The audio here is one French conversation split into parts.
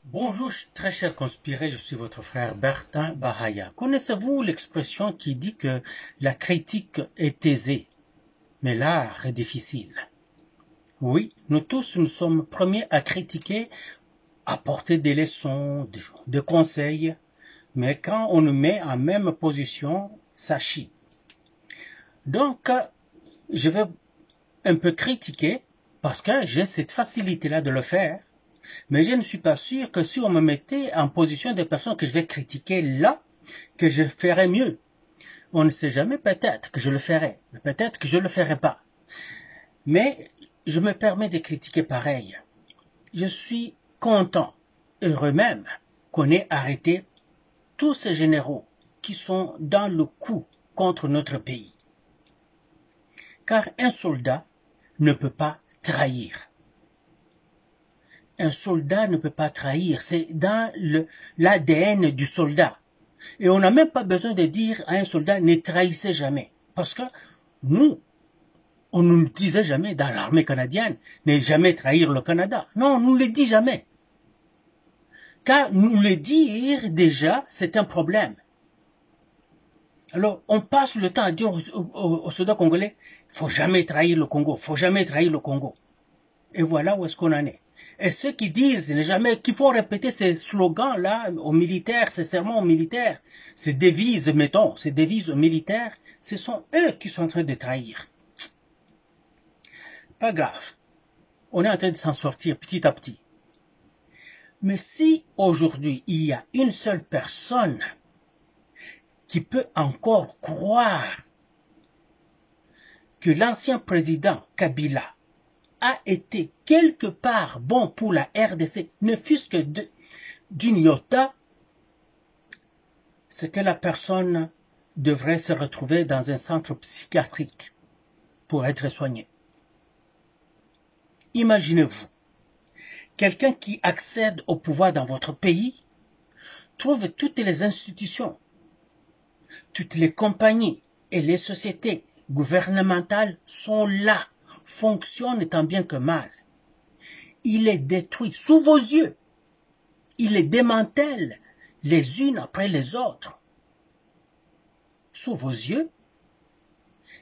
Bonjour, très cher conspiré, je suis votre frère Bertin Bahaya. Connaissez-vous l'expression qui dit que la critique est aisée, mais l'art est difficile? Oui, nous tous, nous sommes premiers à critiquer, à porter des leçons, des conseils, mais quand on nous met en même position, ça chie. Donc, je vais un peu critiquer, parce que j'ai cette facilité-là de le faire, mais je ne suis pas sûr que si on me mettait en position de personnes que je vais critiquer là, que je ferais mieux. On ne sait jamais, peut-être que je le ferai, peut-être que je ne le ferai pas. Mais je me permets de critiquer pareil. Je suis content, heureux même, qu'on ait arrêté tous ces généraux qui sont dans le coup contre notre pays. Car un soldat ne peut pas trahir. Un soldat ne peut pas trahir, c'est dans l'ADN du soldat. Et on n'a même pas besoin de dire à un soldat, ne trahissez jamais. Parce que nous, on ne nous disait jamais dans l'armée canadienne, ne jamais trahir le Canada. Non, on ne le dit jamais. Car nous le dire déjà, c'est un problème. Alors, on passe le temps à dire aux soldats congolais, faut jamais trahir le Congo, faut jamais trahir le Congo. Et voilà où est-ce qu'on en est. Et ceux qui disent jamais qu'il faut répéter ces slogans-là aux militaires, ces serments aux militaires, ces devises, mettons, ces devises aux militaires, ce sont eux qui sont en train de trahir. Pas grave. On est en train de s'en sortir petit à petit. Mais si aujourd'hui il y a une seule personne qui peut encore croire que l'ancien président Kabila a été quelque part bon pour la RDC, ne fût-ce que d'une iota, c'est que la personne devrait se retrouver dans un centre psychiatrique pour être soignée. Imaginez-vous, quelqu'un qui accède au pouvoir dans votre pays trouve toutes les institutions, toutes les compagnies et les sociétés gouvernementales sont là, fonctionnent tant bien que mal. Il les détruit sous vos yeux. Il les démantèle les unes après les autres. Sous vos yeux.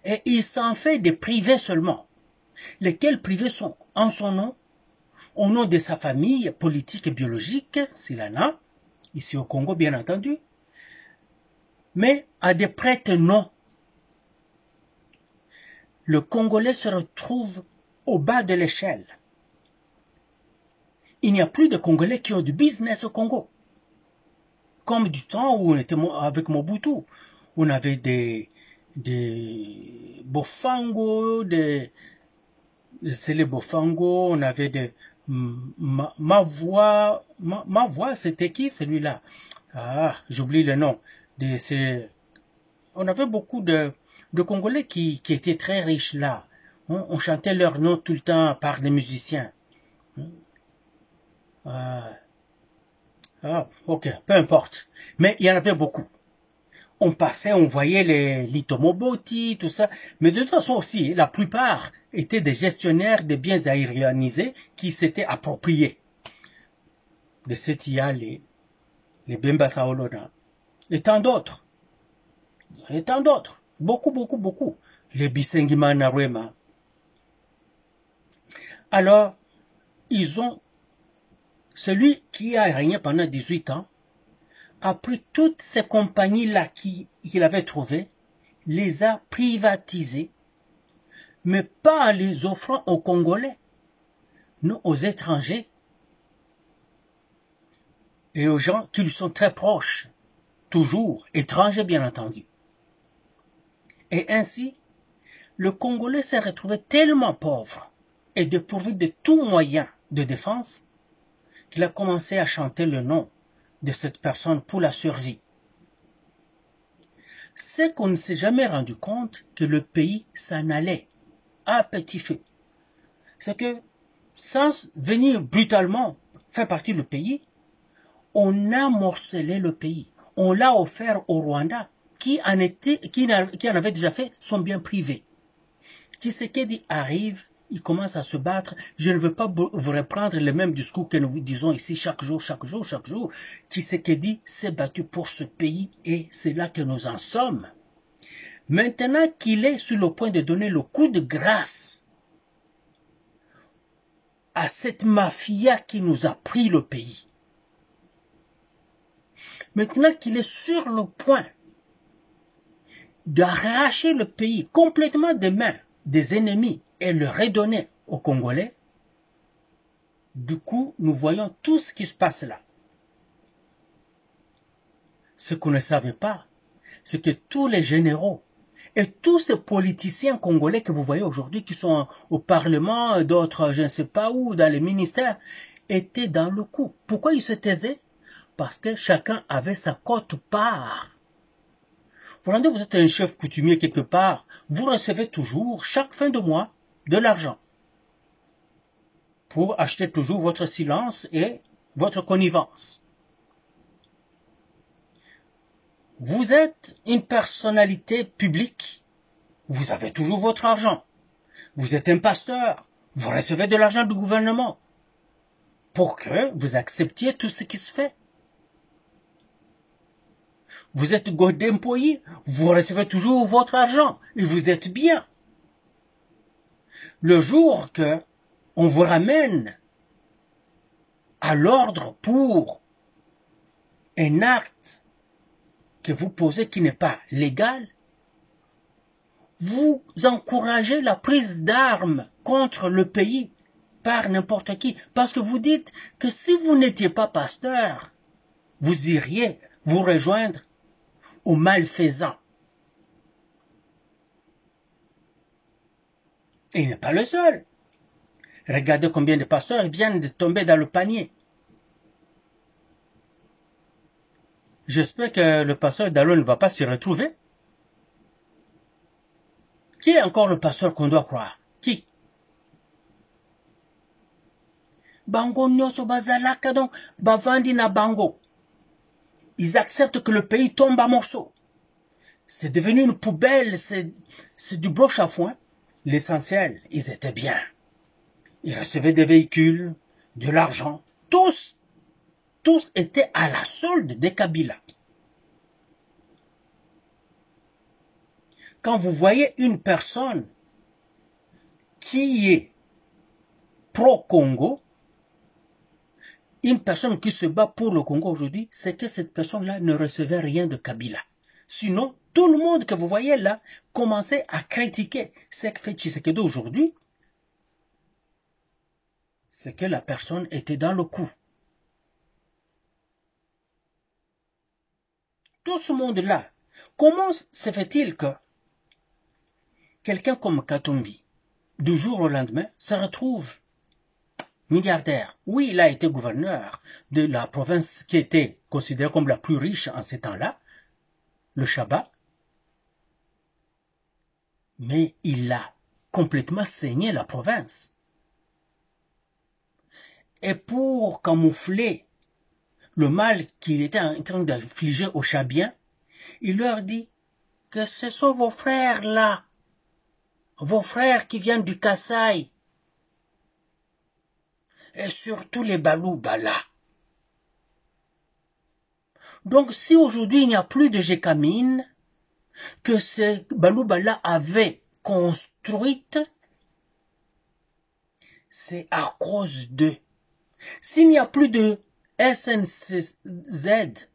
Et il s'en fait des privés seulement. Lesquels privés sont en son nom, au nom de sa famille politique et biologique, s'il en a, ici au Congo bien entendu, mais à des prêtres non. Le Congolais se retrouve au bas de l'échelle. Il n'y a plus de Congolais qui ont du business au Congo. Comme du temps où on était avec Mobutu. On avait des Bofango, c'est les Bofango, on avait des ma voix, c'était qui celui-là? Ah, j'oublie le nom. On avait beaucoup de Congolais qui étaient très riches là. On chantait leur nom tout le temps par des musiciens. Ok, peu importe. Mais il y en avait beaucoup. On passait, on voyait les Litomoboti, tout ça. Mais de toute façon aussi, la plupart étaient des gestionnaires de biens aérianisés qui s'étaient appropriés. De Setia, les Bemba Saolona. Et tant d'autres. Et tant d'autres. Beaucoup, beaucoup, beaucoup. Les Bisengima Narwema. Alors, celui qui a régné pendant 18 ans, a pris toutes ces compagnies-là qu'il avait trouvées, les a privatisées, mais pas en les offrant aux Congolais, non aux étrangers et aux gens qui lui sont très proches, toujours étrangers bien entendu. Et ainsi, le Congolais s'est retrouvé tellement pauvre et dépourvu de tout moyen de défense qu'il a commencé à chanter le nom de cette personne pour la survie. C'est qu'on ne s'est jamais rendu compte que le pays s'en allait à petit feu. C'est que, sans venir brutalement faire partie du pays, on a morcelé le pays. On l'a offert au Rwanda, qui en avait déjà fait son bien privé. Tshisekedi arrive ils commencent à se battre. Je ne veux pas vous reprendre le même discours que nous vous disons ici chaque jour. Tshisekedi s'est battu pour ce pays et c'est là que nous en sommes. Maintenant qu'il est sur le point de donner le coup de grâce à cette mafia qui nous a pris le pays, maintenant qu'il est sur le point d'arracher le pays complètement des mains des ennemis et le redonner aux Congolais, du coup, nous voyons tout ce qui se passe là. Ce qu'on ne savait pas, c'est que tous les généraux et tous ces politiciens congolais que vous voyez aujourd'hui, qui sont au Parlement, d'autres, je ne sais pas où, dans les ministères, étaient dans le coup. Pourquoi ils se taisaient? Parce que chacun avait sa quote-part. Vous êtes un chef coutumier quelque part, vous recevez toujours, chaque fin de mois, de l'argent pour acheter toujours votre silence et votre connivence. Vous êtes une personnalité publique, vous avez toujours votre argent. Vous êtes un pasteur, vous recevez de l'argent du gouvernement pour que vous acceptiez tout ce qui se fait. Vous êtes d'employé, vous recevez toujours votre argent et vous êtes bien. Le jour que on vous ramène à l'ordre pour un acte que vous posez qui n'est pas légal, vous encouragez la prise d'armes contre le pays par n'importe qui, parce que vous dites que si vous n'étiez pas pasteur, vous iriez vous rejoindre aux malfaisants. Et il n'est pas le seul. Regardez combien de pasteurs viennent de tomber dans le panier. J'espère que le pasteur Dallon ne va pas s'y retrouver. Qui est encore le pasteur qu'on doit croire? Qui? Bango nyoso bazalaka donc bavandi na bango. Ils acceptent que le pays tombe à morceaux. C'est devenu une poubelle, c'est du broche à foin. L'essentiel, ils étaient bien. Ils recevaient des véhicules, de l'argent. Tous étaient à la solde des Kabila. Quand vous voyez une personne qui est pro-Congo, une personne qui se bat pour le Congo aujourd'hui, c'est que cette personne-là ne recevait rien de Kabila. Sinon, tout le monde que vous voyez là commençait à critiquer ce que fait Tshisekedi aujourd'hui. C'est que la personne était dans le coup. Tout ce monde-là, comment se fait-il que quelqu'un comme Katumbi, du jour au lendemain, se retrouve milliardaire? Oui, il a été gouverneur de la province qui était considérée comme la plus riche en ces temps-là, le Chaba, mais il a complètement saigné la province. Et pour camoufler le mal qu'il était en train d'infliger aux Chabiens, il leur dit que ce sont vos frères là, vos frères qui viennent du Kasaï, et surtout les Balouba là. Donc si aujourd'hui il n'y a plus de Gécamine que ces Balouba là avaient construite, c'est à cause d'eux. S'il n'y a plus de SNCZ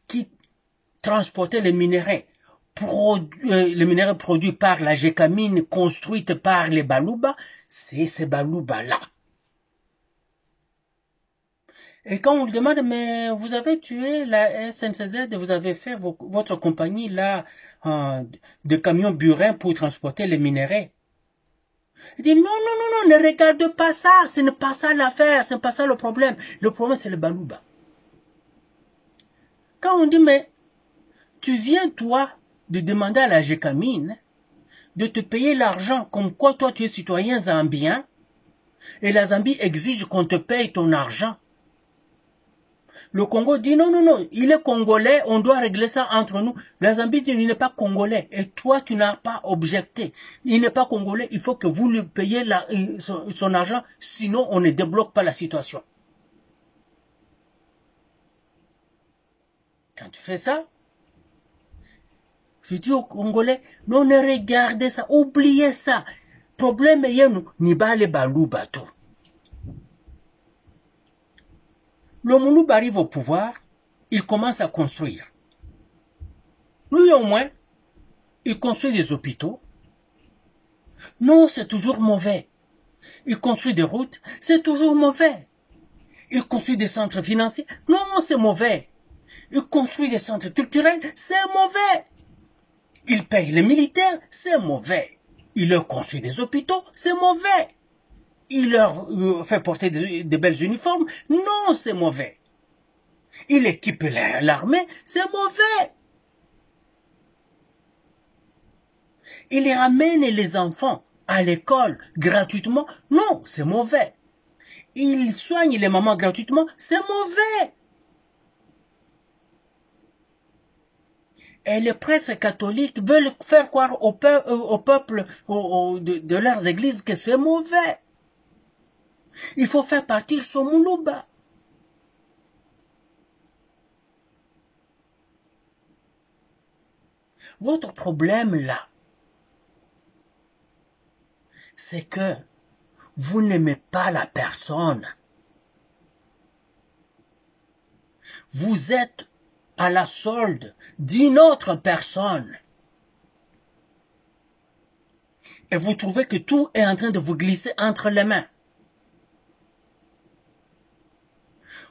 qui transportait les minéraux produits par la Gécamine construite par les Balouba, c'est ces Balouba-là. Et quand on lui demande, mais vous avez tué la SNCZ, vous avez fait votre compagnie là de camions burins pour transporter les minéraux. Il dit, non, ne regarde pas ça, ce n'est pas ça l'affaire, ce n'est pas ça le problème. Le problème, c'est le Balouba. Quand on dit, mais tu viens, toi, de demander à la Gécamine de te payer l'argent comme quoi toi, tu es citoyen zambien, et la Zambie exige qu'on te paye ton argent. Le Congo dit non, non, non, il est congolais, on doit régler ça entre nous. La Zambie dit il n'est pas congolais et toi tu n'as pas objecté. Il n'est pas congolais, il faut que vous lui payiez son argent, sinon on ne débloque pas la situation. Quand tu fais ça, tu dis aux Congolais, non, ne regardez ça, oubliez ça. Problème est nous, ni bale balou bateau. Le Mouloub arrive au pouvoir, il commence à construire. Lui au moins, il construit des hôpitaux. Non, c'est toujours mauvais. Il construit des routes, c'est toujours mauvais. Il construit des centres financiers, non, c'est mauvais. Il construit des centres culturels, c'est mauvais. Il paye les militaires, c'est mauvais. Il leur construit des hôpitaux, c'est mauvais. Il leur fait porter des belles uniformes, non, c'est mauvais. Il équipe l'armée, c'est mauvais. Il ramène les enfants à l'école gratuitement, non, c'est mauvais. Il soigne les mamans gratuitement, c'est mauvais. Et les prêtres catholiques veulent faire croire au peuple de leurs églises que c'est mauvais. Il faut faire partir ce Moulouba. Votre problème là, c'est que vous n'aimez pas la personne. Vous êtes à la solde d'une autre personne. Et vous trouvez que tout est en train de vous glisser entre les mains.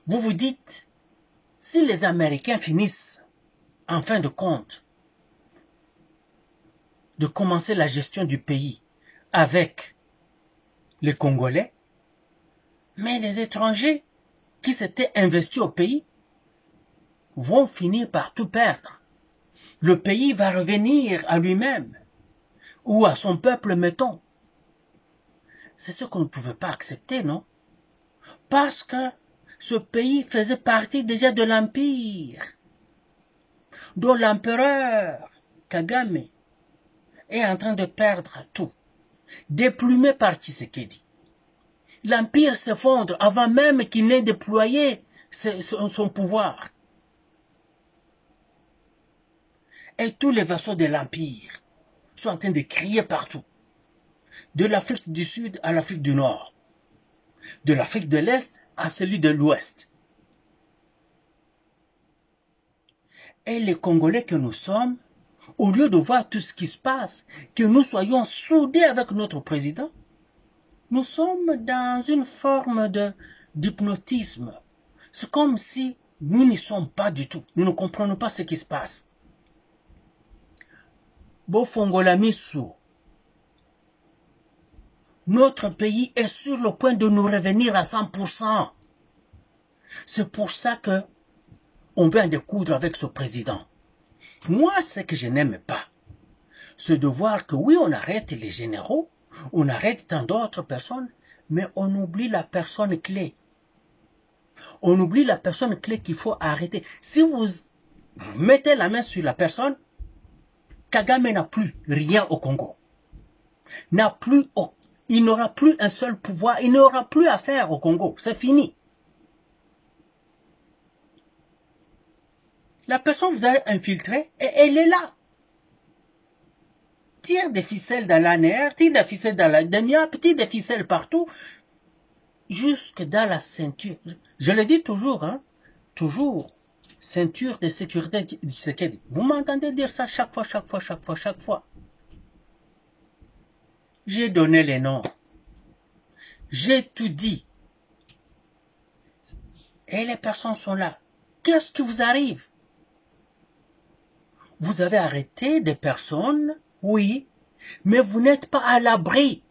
Vous vous dites, si les Américains finissent, en fin de compte, de commencer la gestion du pays avec les Congolais, mais les étrangers qui s'étaient investis au pays vont finir par tout perdre. Le pays va revenir à lui-même, ou à son peuple, mettons. C'est ce qu'on ne pouvait pas accepter, non? Parce que ce pays faisait partie déjà de l'Empire, dont l'empereur Kagame est en train de perdre tout, déplumé par Tshisekedi. L'Empire s'effondre avant même qu'il n'ait déployé son pouvoir. Et tous les vassaux de l'Empire sont en train de crier partout. De l'Afrique du Sud à l'Afrique du Nord. De l'Afrique de l'Est à celui de l'Ouest. Et les Congolais que nous sommes, au lieu de voir tout ce qui se passe, que nous soyons soudés avec notre président, nous sommes dans une forme d'hypnotisme. C'est comme si nous n'y sommes pas du tout. Nous ne comprenons pas ce qui se passe. Bofongolamisu, notre pays est sur le point de nous revenir à 100%. C'est pour ça que on vient de coudre avec ce président. Moi, ce que je n'aime pas, c'est de voir que oui, on arrête les généraux, on arrête tant d'autres personnes, mais on oublie la personne clé. On oublie la personne clé qu'il faut arrêter. Si vous mettez la main sur la personne, Kagame n'a plus rien au Congo. Il n'aura plus un seul pouvoir, il n'aura plus à faire au Congo. C'est fini. La personne vous a infiltré et elle est là. Tire des ficelles dans la nerf, tire des ficelles dans la demi-heure, tire des ficelles partout, jusque dans la ceinture. Je le dis toujours, hein, toujours, ceinture de sécurité du Tshisekedi. Vous m'entendez dire ça chaque fois. J'ai donné les noms. J'ai tout dit. Et les personnes sont là. Qu'est-ce qui vous arrive? Vous avez arrêté des personnes, oui, mais vous n'êtes pas à l'abri.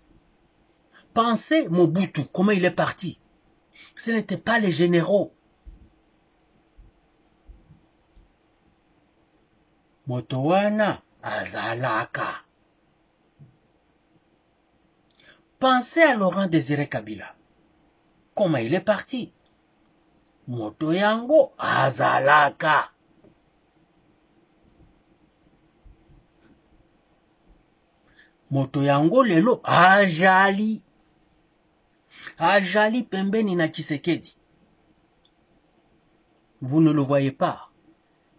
Pensez Mobutu, comment il est parti. Ce n'étaient pas les généraux. Motowana Azalaka. Pensez à Laurent Désiré Kabila. Comment il est parti. moto yango azalaka. Moto yango lelo ajali. Ajali pembeni na Tshisekedi. Vous ne le voyez pas.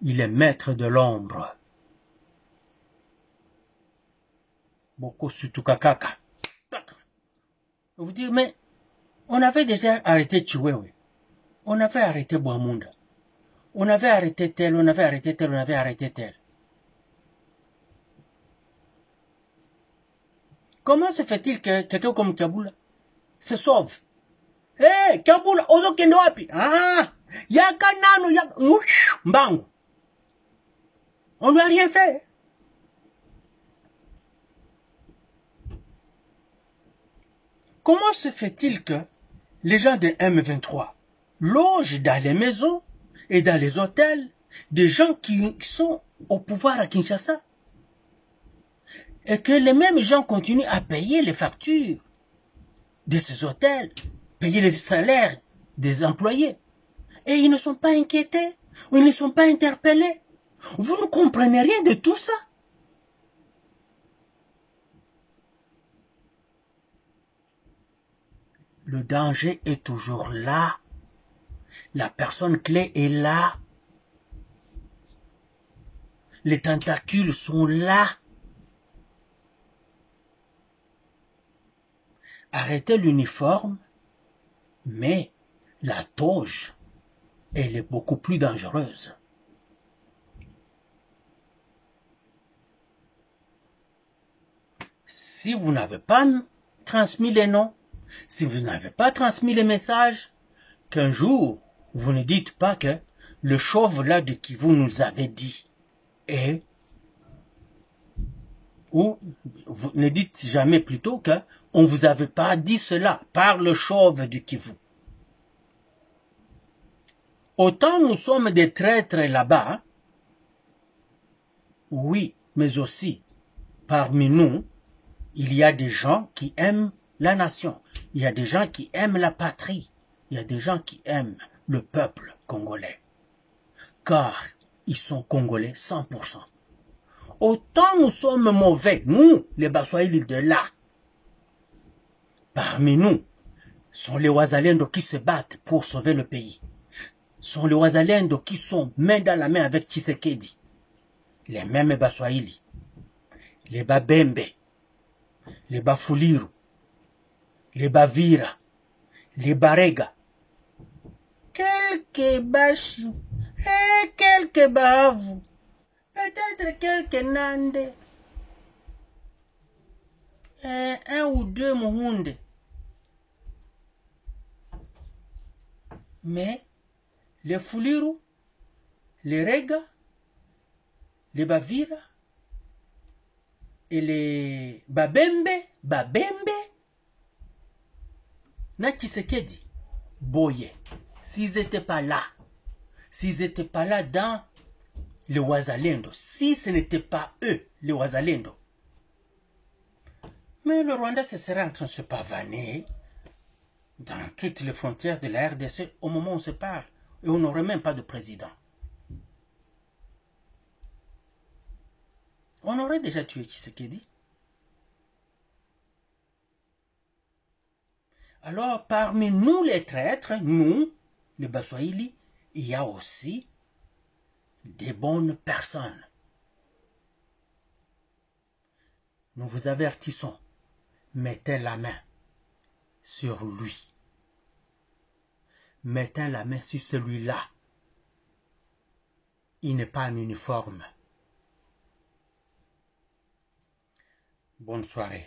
Il est maître de l'ombre. Boko Sutukakaka. Vous dire, mais on avait déjà arrêté Chiwewe. On avait arrêté Bouamunda. On avait arrêté tel, on avait arrêté tel, on avait arrêté tel. Comment se fait-il que quelqu'un comme Kaboula se sauve? Eh, Kaboula, ozo kendo wapi? Ah, yaka nano, yaka, mbango. On lui a rien fait. Comment se fait-il que les gens de M23 logent dans les maisons et dans les hôtels des gens qui sont au pouvoir à Kinshasa et que les mêmes gens continuent à payer les factures de ces hôtels, payer les salaires des employés et ils ne sont pas inquiétés, ou ils ne sont pas interpellés? Vous ne comprenez rien de tout ça? Le danger est toujours là. La personne clé est là. Les tentacules sont là. Arrêtez l'uniforme, mais la toge, elle est beaucoup plus dangereuse. Si vous n'avez pas transmis les noms, si vous n'avez pas transmis les messages, qu'un jour, vous ne dites pas que le chauve là de qui vous nous avez dit est, ou vous ne dites jamais plutôt que on vous avait pas dit cela par le chauve du Kivu. Autant nous sommes des traîtres là-bas, oui, mais aussi parmi nous, il y a des gens qui aiment la nation, il y a des gens qui aiment la patrie, il y a des gens qui aiment le peuple congolais, car ils sont congolais 100%. Autant nous sommes mauvais, nous, les Baswahili de là, parmi nous, sont les Wazalendo qui se battent pour sauver le pays, sont les Wazalendo qui sont main dans la main avec Tshisekedi, les mêmes Baswahili, les Babembe, les Bafuliru, les Bavira, les Barega, quelques Bashi, et quelques Bahavu, peut-être quelques Nande, et un ou deux Muhunde. Mais les Fuliru, les Rega, les Bavira et les Babembe, na Tshisekedi, Boye, s'ils n'étaient pas là, dans les Wazalendo, si ce n'était pas eux, les Wazalendo, mais le Rwanda se serait en train de se pavaner dans toutes les frontières de la RDC au moment où on se parle, et on n'aurait même pas de président. On aurait déjà tué Tshisekedi. Alors, parmi nous les traîtres, nous, les Baswahili, il y a aussi des bonnes personnes. Nous vous avertissons, mettez la main sur lui. Mettez la main sur celui-là. Il n'est pas en uniforme. Bonne soirée.